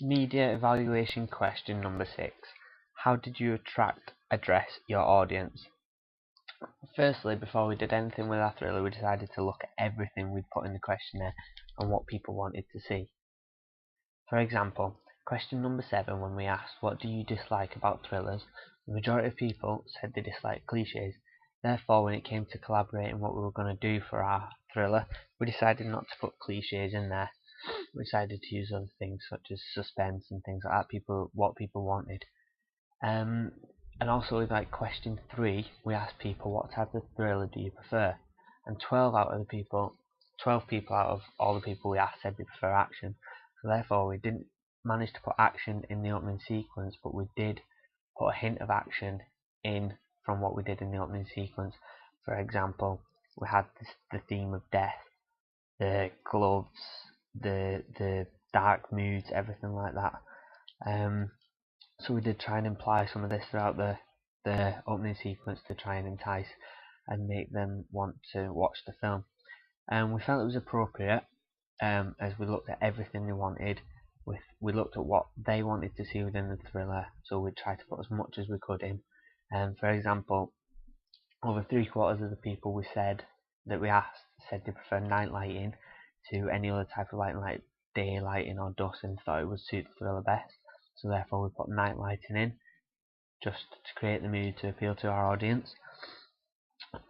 Media evaluation question number 6. How did you address your audience? Firstly, before we did anything with our thriller, we decided to look at everything we'd put in the questionnaire and what people wanted to see. For example, question number 7, when we asked what do you dislike about thrillers, the majority of people said they dislike cliches. Therefore, when it came to collaborating what we were going to do for our thriller, we decided not to put cliches in there. We decided to use other things such as suspense and things like that, what people wanted. And also with question 3, we asked people what type of thriller do you prefer, and 12 people out of all the people we asked said they prefer action. So therefore we didn't manage to put action in the opening sequence, but we did put a hint of action in from what we did in the opening sequence. For example, we had the theme of death, the gloves, the dark moods, everything like that. So we did try and imply some of this throughout the opening sequence to try and entice and make them want to watch the film. And we felt it was appropriate as we looked at everything they wanted. We looked at what they wanted to see within the thriller, so we tried to put as much as we could in. For example, over 3/4 of the people we asked said they prefer night lighting to any other type of lighting, like day lighting or dusk, and thought it would suit the thriller best. So therefore we put night lighting in, just to create the mood to appeal to our audience.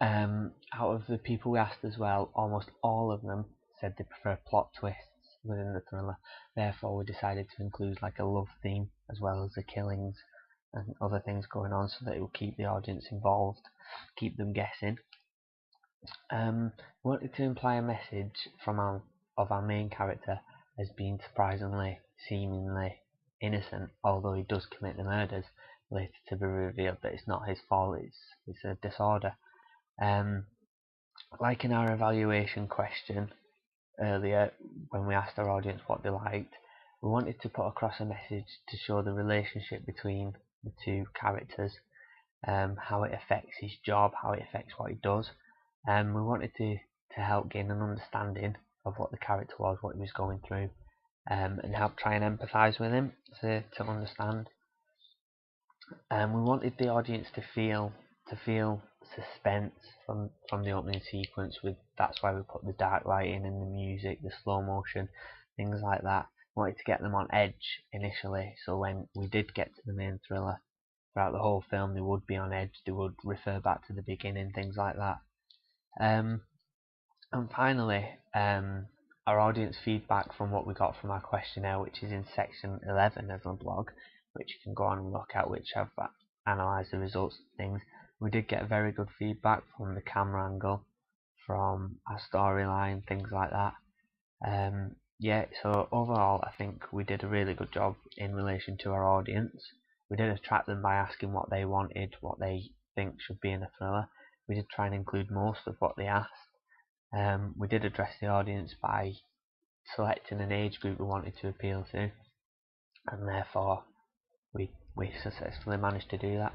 Out of the people we asked as well, almost all of them said they prefer plot twists within the thriller. Therefore we decided to include like a love theme as well as the killings and other things going on, so that it will keep the audience involved, keep them guessing. We wanted to imply a message of our main character as being surprisingly, seemingly innocent, although he does commit the murders, later to be revealed that it's not his fault, it's a disorder. Like in our evaluation question earlier, when we asked our audience what they liked, we wanted to put across a message to show the relationship between the two characters, how it affects his job, how it affects what he does. We wanted to help gain an understanding of what the character was, what he was going through, and help try and empathise with him to understand. We wanted the audience to feel suspense from the opening sequence. That's why we put the dark lighting and the music, the slow motion, things like that. We wanted to get them on edge initially, so when we did get to the main thriller, throughout the whole film they would be on edge, they would refer back to the beginning, things like that. And finally, our audience feedback from what we got from our questionnaire, which is in section 11 of the blog, which you can go on and look at, which I've analysed the results of things. We did get very good feedback from the camera angle, from our storyline, things like that. So overall I think we did a really good job in relation to our audience. We did attract them by asking what they wanted, what they think should be in a thriller. We did try and include most of what they asked. We did address the audience by selecting an age group we wanted to appeal to, and therefore we successfully managed to do that.